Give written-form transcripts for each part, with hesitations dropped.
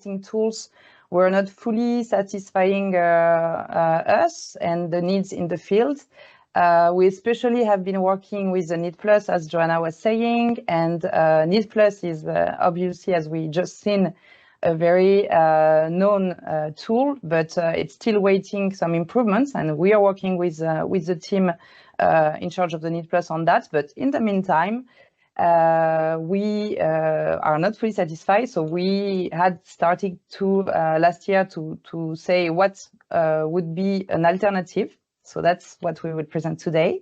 existing tools were not fully satisfying us and the needs in the field. We especially have been working with the Need Plus, as Joanna was saying, and Need Plus is obviously, as we just seen, a very known tool, but it's still waiting some improvements, and we are working with the team in charge of the Need Plus on that. But in the meantime, we are not fully satisfied, so we had started to last year to say what would be an alternative. So that's what we will present today.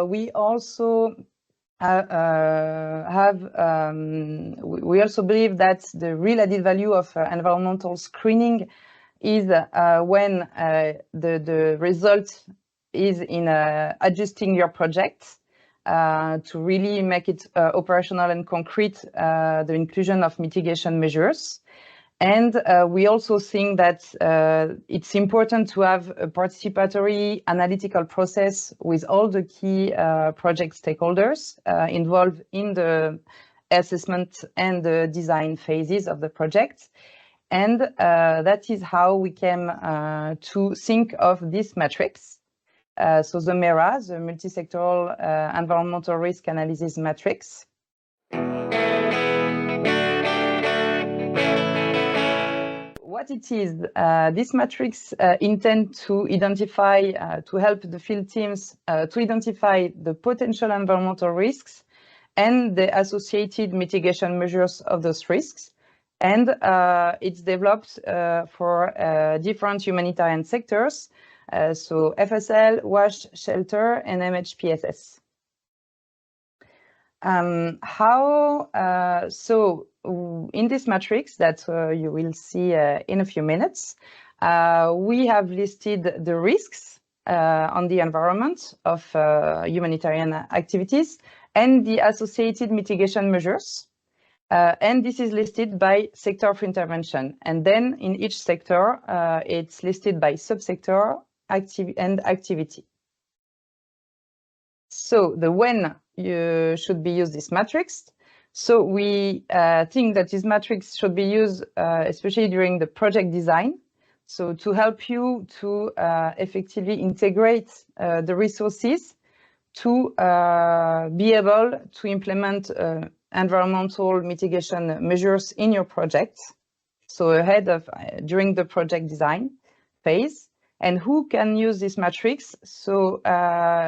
We also we also believe that the real added value of environmental screening is when the result is in adjusting your project to really make it operational and concrete, the inclusion of mitigation measures. And we also think that it's important to have a participatory analytical process with all the key project stakeholders involved in the assessment and the design phases of the project. And that is how we came to think of this matrix. So the MERA, the Multi-sectoral Environmental Risk Analysis Matrix. What it is, this matrix intends to identify, to help the field teams to identify the potential environmental risks and the associated mitigation measures of those risks. And it's developed for different humanitarian sectors, so FSL, WASH, shelter, and MHPSS. So in this matrix that you will see in a few minutes, we have listed the risks on the environment of humanitarian activities and the associated mitigation measures. And this is listed by sector of intervention. And then in each sector, it's listed by subsector and activity. So the when you should be used this matrix. So we think that this matrix should be used especially during the project design. So to help you to effectively integrate the resources to be able to implement environmental mitigation measures in your project. So ahead of, during the project design phase. And who can use this matrix? So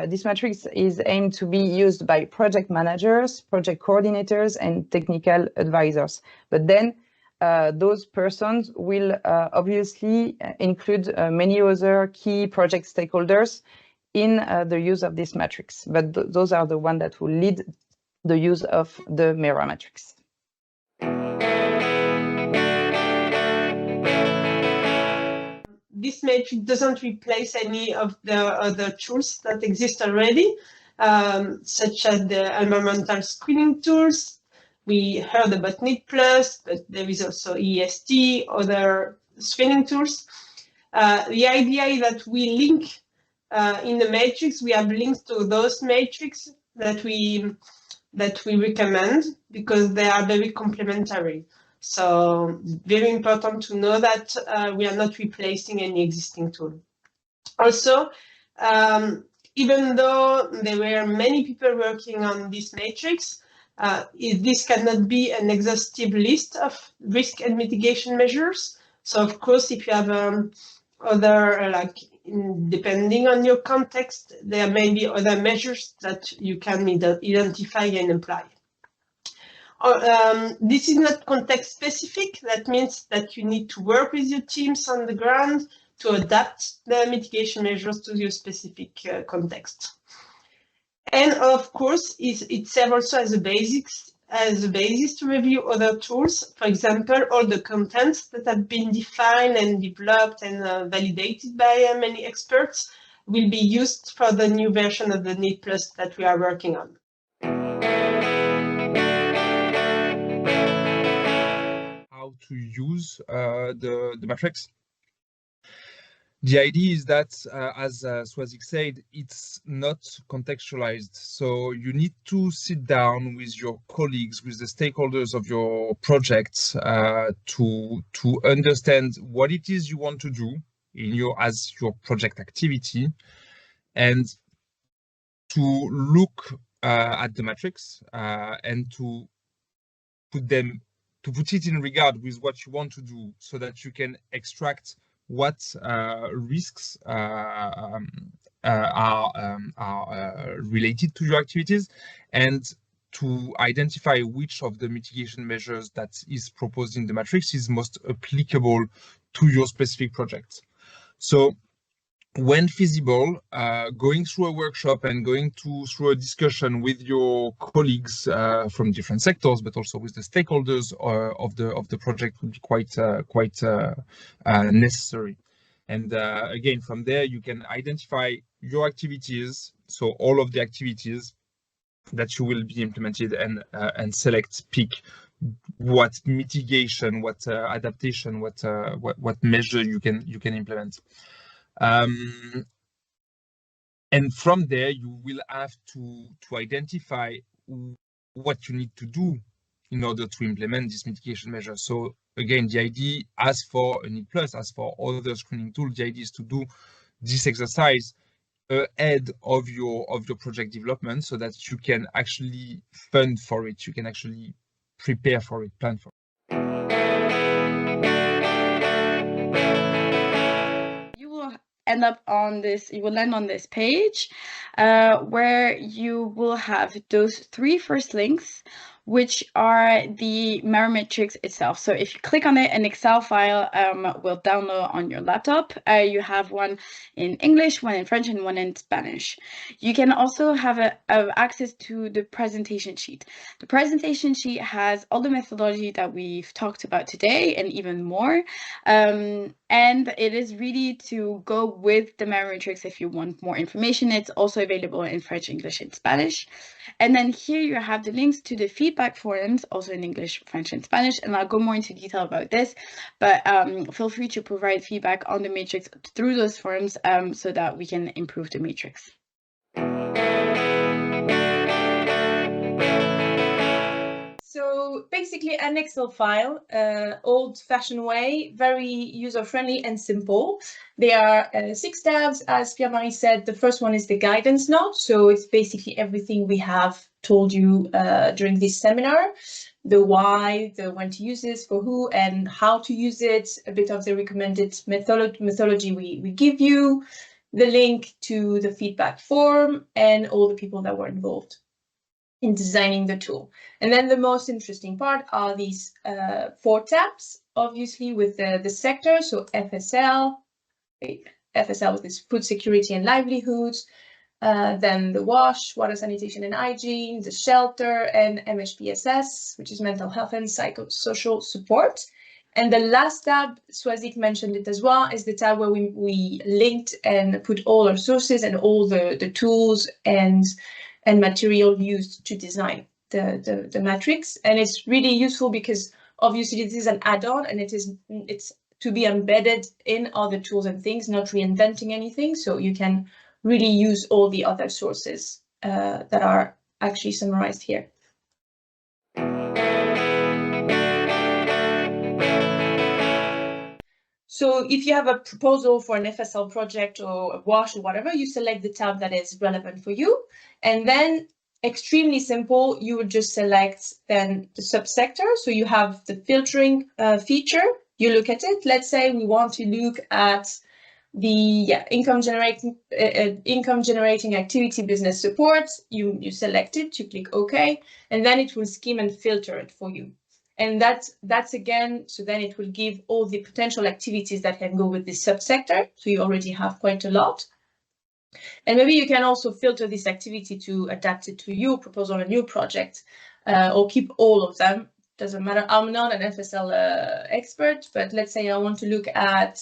this matrix is aimed to be used by project managers, project coordinators, and technical advisors. But then those persons will obviously include many other key project stakeholders in the use of this matrix. But those are the ones that will lead the use of the MERA matrix. This matrix doesn't replace any of the other tools that exist already, such as the environmental screening tools. We heard about Need Plus, but there is also EST, other screening tools. The idea is that we link in the matrix, we have links to those matrices that we recommend because they are very complementary. So very important to know that we are not replacing any existing tool. Also, even though there were many people working on this matrix, this cannot be an exhaustive list of risk and mitigation measures. So of course, if you have other, depending on your context, there may be other measures that you can identify and apply. This is not context specific. That means that you need to work with your teams on the ground to adapt the mitigation measures to your specific context. And of course, it serves also as a basis to review other tools. For example, all the contents that have been defined and developed and validated by many experts will be used for the new version of the Need Plus that we are working on. How to use the matrix. The idea is that, as Swazik said, it's not contextualized. So you need to sit down with your colleagues, with the stakeholders of your project, to understand what it is you want to do in your project activity, and to look at the matrix and to put it in regard with what you want to do, so that you can extract what risks are related to your activities, and to identify which of the mitigation measures that is proposed in the matrix is most applicable to your specific project. So when feasible, going through a workshop and going through a discussion with your colleagues from different sectors, but also with the stakeholders of the project, would be quite necessary. And again, from there, you can identify your activities, so all of the activities that you will be implemented, and pick what mitigation, what adaptation, what measure you can implement. And from there, you will have to identify what you need to do in order to implement this mitigation measure. So again, the idea, as for a NEED Plus, as for other screening tools, the idea is to do this exercise ahead of your project development, so that you can actually fund for it, you can actually prepare for it, plan for it. End up on this, you will land on this page where you will have those 3 first links, which are the MERA Matrix itself. So if you click on it, an Excel file will download on your laptop. You have one in English, one in French, and one in Spanish. You can also have access to the presentation sheet. The presentation sheet has all the methodology that we've talked about today and even more. And it is really to go with the MERA Matrix if you want more information. It's also available in French, English, and Spanish. And then here you have the links to the feedback forums, also in English, French, and Spanish. And I'll go more into detail about this, but feel free to provide feedback on the matrix through those forums so that we can improve the matrix. So basically an Excel file, old-fashioned way, very user-friendly and simple. There are 6 tabs, as Pierre-Marie said. The first one is the guidance note. So it's basically everything we have told you during this seminar. The why, the when to use this, for who, and how to use it, a bit of the recommended methodology we give you, the link to the feedback form, and all the people that were involved in designing the tool. And then the most interesting part are these 4 tabs, obviously, with the sector. So FSL with this Food Security and Livelihoods, then the WASH, Water, Sanitation and Hygiene, the shelter, and MHPSS, which is mental health and psychosocial support. And the last tab, Swazik mentioned it as well, is the tab where we linked and put all our sources and all the tools and material used to design the matrix. And it's really useful because obviously this is an add-on, and it's to be embedded in other tools and things, not reinventing anything. So you can really use all the other sources that are actually summarized here. So if you have a proposal for an FSL project or a WASH or whatever, you select the tab that is relevant for you. And then extremely simple, you would just select then the subsector. So you have the filtering feature. You look at it. Let's say we want to look at the income generating activity business support. You select it, you click OK, and then it will skim and filter it for you. And that's again, so then it will give all the potential activities that can go with this subsector. So you already have quite a lot. And maybe you can also filter this activity to adapt it to your proposal and your project, or keep all of them. Doesn't matter. I'm not an FSL expert, but let's say I want to look at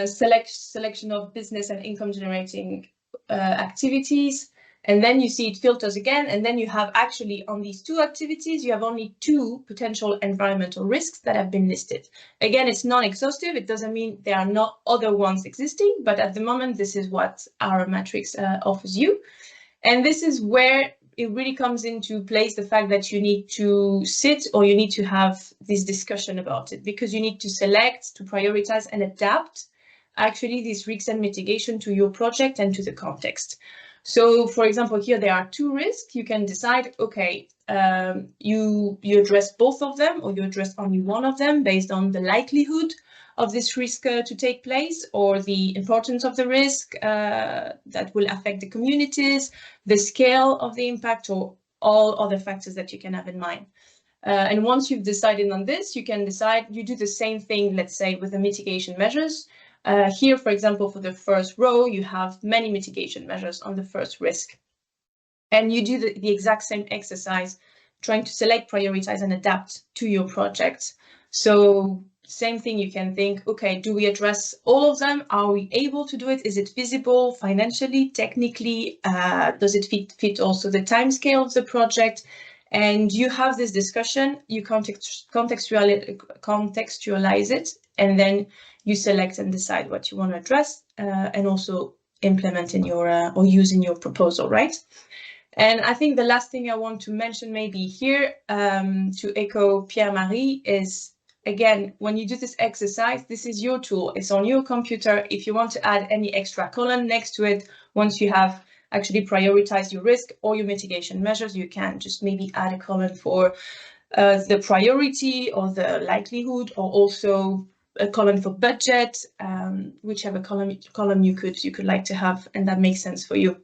selection of business and income generating activities. And then you see it filters again, and then you have actually on these 2 activities, you have only 2 potential environmental risks that have been listed. Again, it's non-exhaustive. It doesn't mean there are not other ones existing, but at the moment, this is what our matrix offers you. And this is where it really comes into place, the fact that you need to sit or you need to have this discussion about it, because you need to select, to prioritize and adapt actually these risks and mitigation to your project and to the context. So, for example, here there are 2 risks. You can decide, okay, you address both of them, or you address only one of them based on the likelihood of this risk to take place, or the importance of the risk that will affect the communities, the scale of the impact, or all other factors that you can have in mind. And once you've decided on this, you can decide, you do the same thing, let's say, with the mitigation measures. Here, for example, for the first row, you have many mitigation measures on the first risk. And you do the exact same exercise, trying to select, prioritize, and adapt to your project. So same thing, you can think, okay, do we address all of them? Are we able to do it? Is it feasible financially, technically? Does it fit also the timescale of the project? And you have this discussion, you contextualize it, and then you select and decide what you want to address and also implement in your or use in your proposal, right? And I think the last thing I want to mention maybe here to echo Pierre-Marie is, again, when you do this exercise, this is your tool. It's on your computer. If you want to add any extra column next to it, once you have actually prioritized your risk or your mitigation measures, you can just maybe add a column for the priority or the likelihood, or also a column for budget, whichever column you could like to have, and that makes sense for you.